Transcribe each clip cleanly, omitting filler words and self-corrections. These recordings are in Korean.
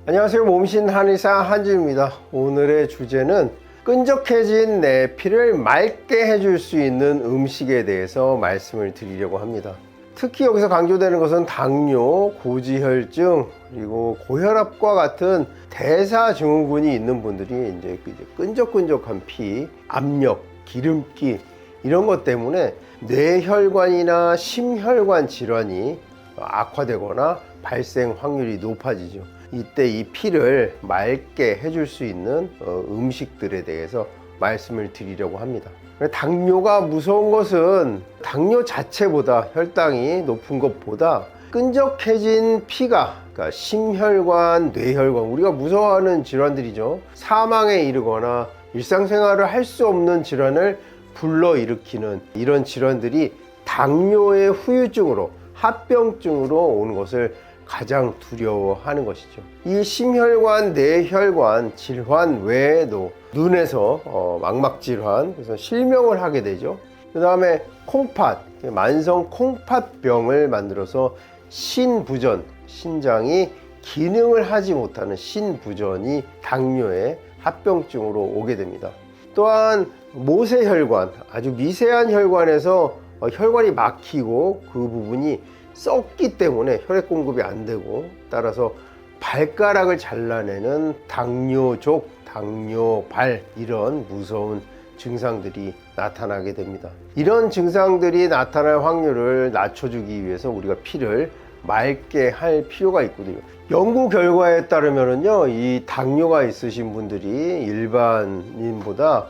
안녕하세요. 몸신 한의사 한진우입니다. 오늘의 주제는 끈적해진 내 피를 맑게 해줄 수 있는 음식에 대해서 말씀을 드리려고 합니다. 특히 여기서 강조되는 것은 당뇨, 고지혈증, 그리고 고혈압과 같은 대사증후군이 있는 분들이 이제 끈적끈적한 피, 압력, 기름기 이런 것 때문에 뇌혈관이나 심혈관 질환이 악화되거나 발생 확률이 높아지죠. 이때 이 피를 맑게 해줄 수 있는 음식들에 대해서 말씀을 드리려고 합니다. 당뇨가 무서운 것은 당뇨 자체보다, 혈당이 높은 것보다 끈적해진 피가, 그러니까 심혈관, 뇌혈관, 우리가 무서워하는 질환들이죠. 사망에 이르거나 일상생활을 할 수 없는 질환을 불러일으키는 이런 질환들이 당뇨의 후유증으로, 합병증으로 오는 것을 가장 두려워하는 것이죠. 이 심혈관, 뇌혈관 질환 외에도 눈에서 망막질환, 그래서 실명을 하게 되죠. 그 다음에 콩팥, 만성 콩팥병을 만들어서 신부전, 신장이 기능을 하지 못하는 신부전이 당뇨의 합병증으로 오게 됩니다. 또한 모세혈관, 아주 미세한 혈관에서 혈관이 막히고 그 부분이 썩기 때문에 혈액 공급이 안 되고, 따라서 발가락을 잘라내는 당뇨족, 당뇨발, 이런 무서운 증상들이 나타나게 됩니다. 이런 증상들이 나타날 확률을 낮춰주기 위해서 우리가 피를 맑게 할 필요가 있거든요. 연구 결과에 따르면요, 이 당뇨가 있으신 분들이 일반인보다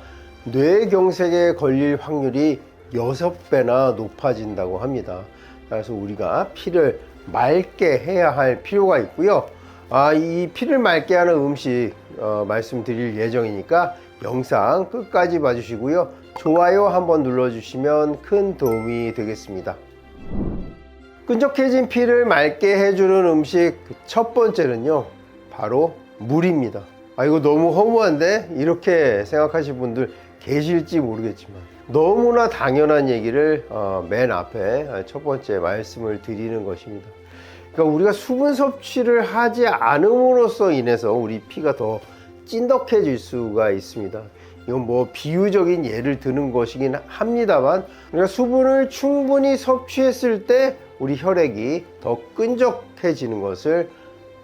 뇌경색에 걸릴 확률이 6배나 높아진다고 합니다. 그래서 우리가 피를 맑게 해야 할 필요가 있고요. 이 피를 맑게 하는 음식 말씀드릴 예정이니까 영상 끝까지 봐주시고요. 좋아요 한번 눌러주시면 큰 도움이 되겠습니다. 끈적해진 피를 맑게 해주는 음식 첫 번째는요, 바로 물입니다. 이거 너무 허무한데? 이렇게 생각하실 분들 계실지 모르겠지만 너무나 당연한 얘기를 맨 앞에 첫 번째 말씀을 드리는 것입니다. 그러니까 우리가 수분 섭취를 하지 않음으로써 인해서 우리 피가 더 찐덕해질 수가 있습니다. 이건 뭐 비유적인 예를 드는 것이긴 합니다만, 우리가 수분을 충분히 섭취했을 때 우리 혈액이 더 끈적해지는 것을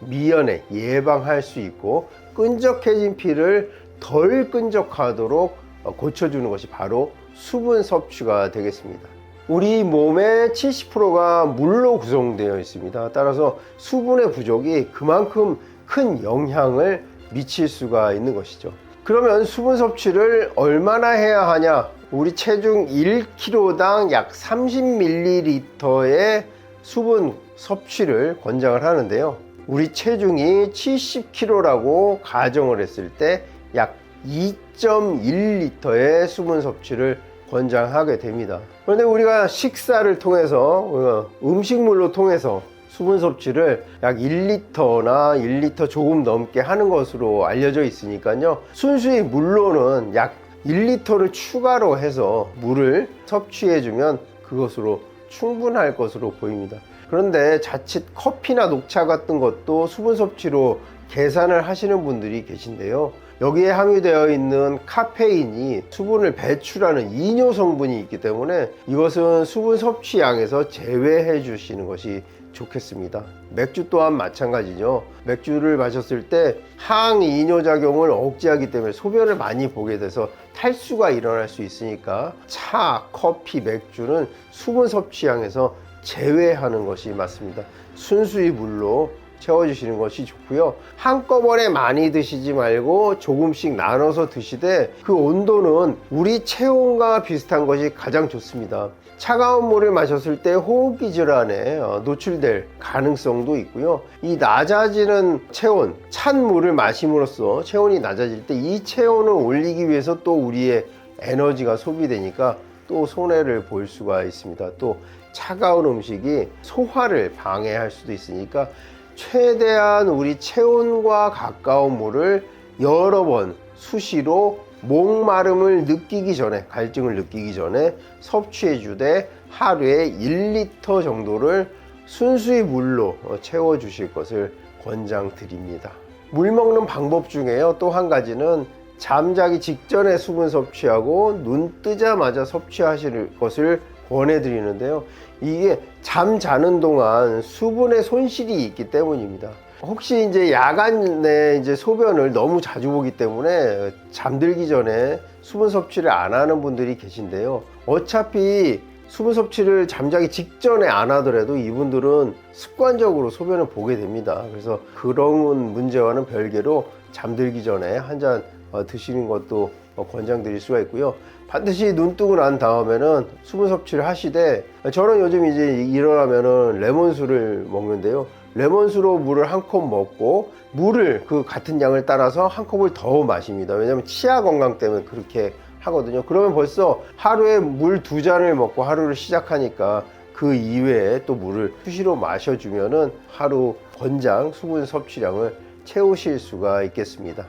미연에 예방할 수 있고, 끈적해진 피를 덜 끈적하도록 고쳐주는 것이 바로 수분 섭취가 되겠습니다. 우리 몸의 70%가 물로 구성되어 있습니다. 따라서 수분의 부족이 그만큼 큰 영향을 미칠 수가 있는 것이죠. 그러면 수분 섭취를 얼마나 해야 하냐? 우리 체중 1kg당 약 30ml의 수분 섭취를 권장을 하는데요. 우리 체중이 70kg라고 가정을 했을 때 약 2.1L의 수분 섭취를 권장하게 됩니다. 그런데 우리가 식사를 통해서, 음식물로 통해서 수분 섭취를 약 1L나 1L 조금 넘게 하는 것으로 알려져 있으니까요, 순수히 물로는 약 1L를 추가로 해서 물을 섭취해주면 그것으로 충분할 것으로 보입니다. 그런데 자칫 커피나 녹차 같은 것도 수분 섭취로 계산을 하시는 분들이 계신데요, 여기에 함유되어 있는 카페인이 수분을 배출하는 이뇨 성분이 있기 때문에 이것은 수분 섭취량에서 제외해 주시는 것이 좋겠습니다. 맥주 또한 마찬가지죠. 맥주를 마셨을 때 항이뇨 작용을 억제하기 때문에 소변을 많이 보게 돼서 탈수가 일어날 수 있으니까 차, 커피, 맥주는 수분 섭취량에서 제외하는 것이 맞습니다. 순수히 물로 채워주시는 것이 좋고요. 한꺼번에 많이 드시지 말고 조금씩 나눠서 드시되, 그 온도는 우리 체온과 비슷한 것이 가장 좋습니다. 차가운 물을 마셨을 때 호흡기 질환에 노출될 가능성도 있고요. 이 낮아지는 체온, 찬 물을 마심으로써 체온이 낮아질 때 이 체온을 올리기 위해서 또 우리의 에너지가 소비되니까 또 손해를 볼 수가 있습니다. 또 차가운 음식이 소화를 방해할 수도 있으니까 최대한 우리 체온과 가까운 물을 여러 번 수시로 목마름을 느끼기 전에, 갈증을 느끼기 전에 섭취해 주되 하루에 1L 정도를 순수히 물로 채워 주실 것을 권장드립니다. 물 먹는 방법 중에요. 또 한 가지는 잠자기 직전에 수분 섭취하고 눈 뜨자마자 섭취하실 것을 권해드리는데요. 이게 잠 자는 동안 수분의 손실이 있기 때문입니다. 혹시 이제 야간에 이제 소변을 너무 자주 보기 때문에 잠들기 전에 수분 섭취를 안 하는 분들이 계신데요. 어차피 수분 섭취를 잠자기 직전에 안 하더라도 이분들은 습관적으로 소변을 보게 됩니다. 그래서 그런 문제와는 별개로 잠들기 전에 한 잔 드시는 것도 권장드릴 수가 있고요. 반드시 눈 뜨고 난 다음에는 수분 섭취를 하시되, 저는 요즘 이제 일어나면은 레몬수를 먹는데요. 레몬수로 물을 한 컵 먹고 물을 그 같은 양을 따라서 한 컵을 더 마십니다. 왜냐하면 치아 건강 때문에 그렇게 하거든요. 그러면 벌써 하루에 물 2잔을 먹고 하루를 시작하니까 그 이외에 또 물을 수시로 마셔주면은 하루 권장 수분 섭취량을 채우실 수가 있겠습니다.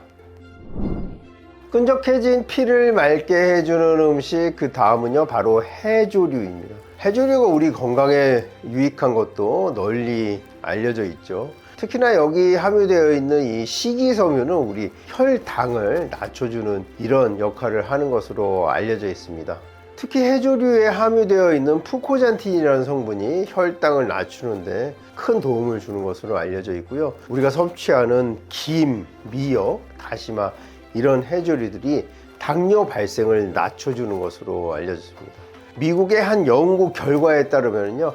끈적해진 피를 맑게 해주는 음식, 그 다음은요 바로 해조류입니다. 해조류가 우리 건강에 유익한 것도 널리 알려져 있죠. 특히나 여기 함유되어 있는 이 식이섬유는 우리 혈당을 낮춰주는 이런 역할을 하는 것으로 알려져 있습니다. 특히 해조류에 함유되어 있는 푸코잔틴이라는 성분이 혈당을 낮추는데 큰 도움을 주는 것으로 알려져 있고요. 우리가 섭취하는 김, 미역, 다시마 이런 해조류들이 당뇨 발생을 낮춰주는 것으로 알려졌습니다. 미국의 한 연구 결과에 따르면요,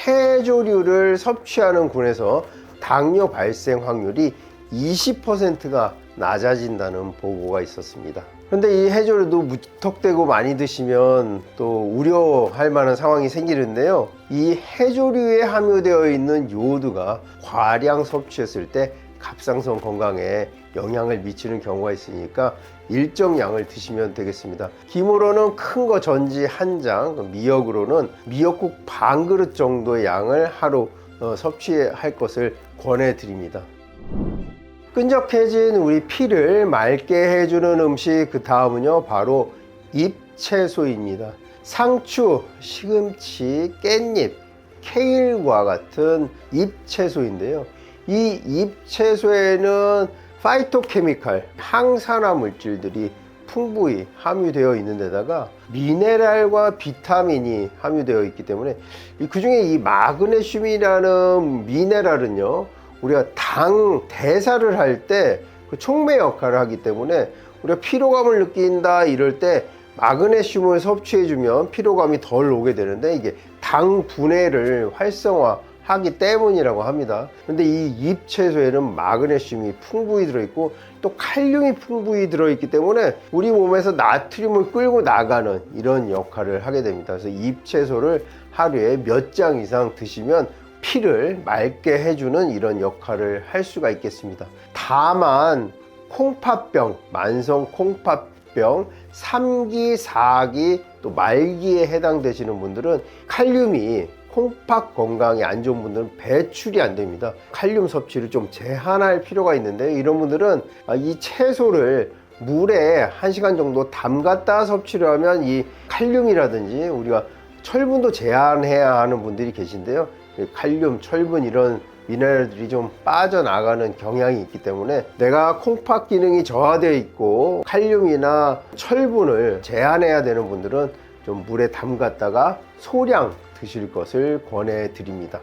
해조류를 섭취하는 군에서 당뇨 발생 확률이 20%가 낮아진다는 보고가 있었습니다. 그런데 이 해조류도 무턱대고 많이 드시면 또 우려할 만한 상황이 생기는데요. 이 해조류에 함유되어 있는 요오드가 과량 섭취했을 때 갑상선 건강에 영향을 미치는 경우가 있으니까 일정 양을 드시면 되겠습니다. 김으로는 큰 거 전지 한 장, 미역으로는 미역국 반 그릇 정도의 양을 하루 섭취할 것을 권해드립니다. 끈적해진 우리 피를 맑게 해주는 음식, 그 다음은요 바로 잎채소입니다. 상추, 시금치, 깻잎, 케일과 같은 잎채소인데요. 이 잎채소에는 파이토케미칼, 항산화 물질들이 풍부히 함유되어 있는 데다가 미네랄과 비타민이 함유되어 있기 때문에 그 중에 이 마그네슘이라는 미네랄은요, 우리가 당 대사를 할 때 그 촉매 역할을 하기 때문에 우리가 피로감을 느낀다 이럴 때 마그네슘을 섭취해주면 피로감이 덜 오게 되는데, 이게 당 분해를 활성화하기 때문이라고 합니다. 근데 이 잎채소에는 마그네슘이 풍부히 들어있고 또 칼륨이 풍부히 들어있기 때문에 우리 몸에서 나트륨을 끌고 나가는 이런 역할을 하게 됩니다. 그래서 잎채소를 하루에 몇 장 이상 드시면 피를 맑게 해주는 이런 역할을 할 수가 있겠습니다. 다만 콩팥병, 만성 콩팥병, 3기, 4기, 또 말기에 해당되시는 분들은 칼륨이 콩팥 건강이 안 좋은 분들은 배출이 안 됩니다. 칼륨 섭취를 좀 제한할 필요가 있는데, 이런 분들은 이 채소를 물에 1시간 정도 담갔다 섭취를 하면 이 칼륨이라든지 우리가 철분도 제한해야 하는 분들이 계신데요. 칼륨, 철분 이런 미네랄들이 좀 빠져나가는 경향이 있기 때문에 내가 콩팥 기능이 저하되어 있고 칼륨이나 철분을 제한해야 되는 분들은 좀 물에 담갔다가 소량 드실 것을 권해드립니다.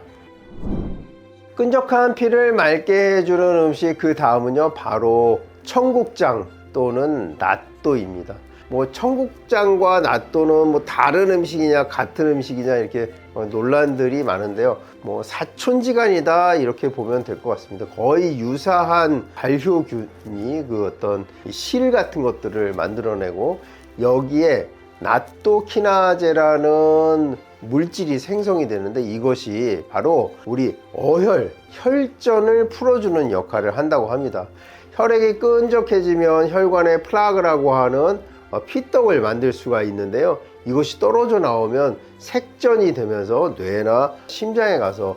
끈적한 피를 맑게 해주는 음식, 그 다음은요 바로 청국장 또는 낫또입니다. 뭐 청국장과 낫또는 뭐 다른 음식이냐 같은 음식이냐 이렇게 논란들이 많은데요. 뭐 사촌지간이다 이렇게 보면 될 것 같습니다. 거의 유사한 발효균이 그 어떤 실 같은 것들을 만들어내고, 여기에 나토키나제라는 물질이 생성이 되는데, 이것이 바로 우리 어혈, 혈전을 풀어주는 역할을 한다고 합니다. 혈액이 끈적해지면 혈관에 플라그라고 하는 피떡을 만들 수가 있는데요. 이것이 떨어져 나오면 색전이 되면서 뇌나 심장에 가서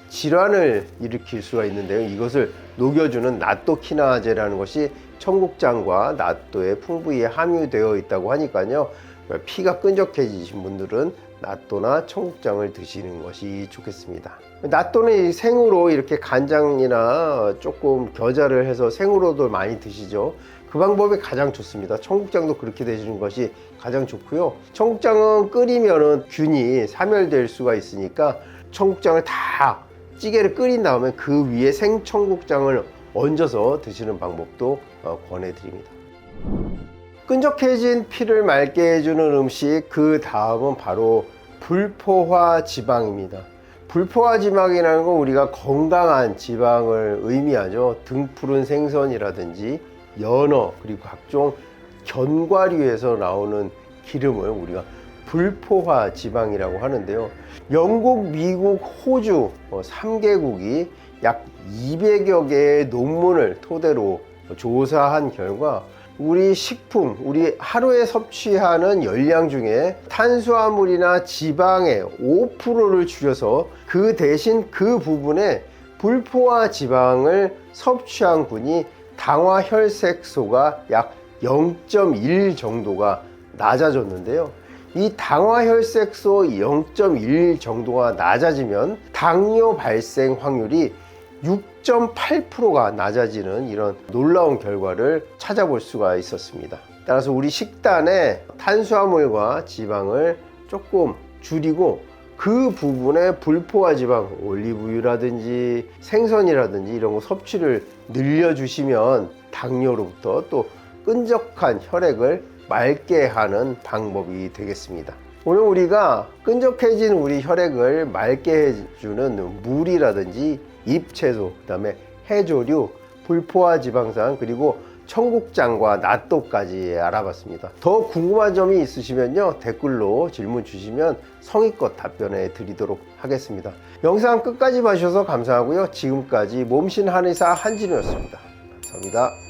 질환을 일으킬 수가 있는데요. 이것을 녹여주는 나토키나제라는 것이 청국장과 낫또에 풍부히 함유되어 있다고 하니까요. 피가 끈적해지신 분들은 낫또나 청국장을 드시는 것이 좋겠습니다. 낫또는 생으로 이렇게 간장이나 조금 겨자를 해서 생으로도 많이 드시죠. 그 방법이 가장 좋습니다. 청국장도 그렇게 드시는 것이 가장 좋고요. 청국장은 끓이면은 균이 사멸될 수가 있으니까 청국장을 다 찌개를 끓인 다음에 그 위에 생청국장을 얹어서 드시는 방법도 권해드립니다. 끈적해진 피를 맑게 해주는 음식, 그 다음은 바로 불포화 지방입니다. 불포화 지방이라는 건 우리가 건강한 지방을 의미하죠. 등푸른 생선이라든지 연어, 그리고 각종 견과류에서 나오는 기름을 우리가 불포화 지방이라고 하는데요. 영국, 미국, 호주 3개국이 약 200여 개의 논문을 토대로 조사한 결과 우리 식품, 우리 하루에 섭취하는 열량 중에 탄수화물이나 지방의 5%를 줄여서 그 대신 그 부분에 불포화 지방을 섭취한 분이 당화혈색소가 약 0.1 정도가 낮아졌는데요. 이 당화혈색소 0.1 정도가 낮아지면 당뇨 발생 확률이 6.8%가 낮아지는 이런 놀라운 결과를 찾아볼 수가 있었습니다. 따라서 우리 식단에 탄수화물과 지방을 조금 줄이고 그 부분에 불포화 지방, 올리브유라든지 생선이라든지 이런 거 섭취를 늘려주시면 당뇨로부터 또 끈적한 혈액을 맑게 하는 방법이 되겠습니다. 오늘 우리가 끈적해진 우리 혈액을 맑게 해주는 물이라든지 잎채소, 그 다음에 해조류, 불포화 지방산, 그리고 청국장과 낫또까지 알아봤습니다. 더 궁금한 점이 있으시면요, 댓글로 질문 주시면 성의껏 답변해 드리도록 하겠습니다. 영상 끝까지 봐주셔서 감사하고요. 지금까지 몸신 한의사 한진우였습니다. 감사합니다.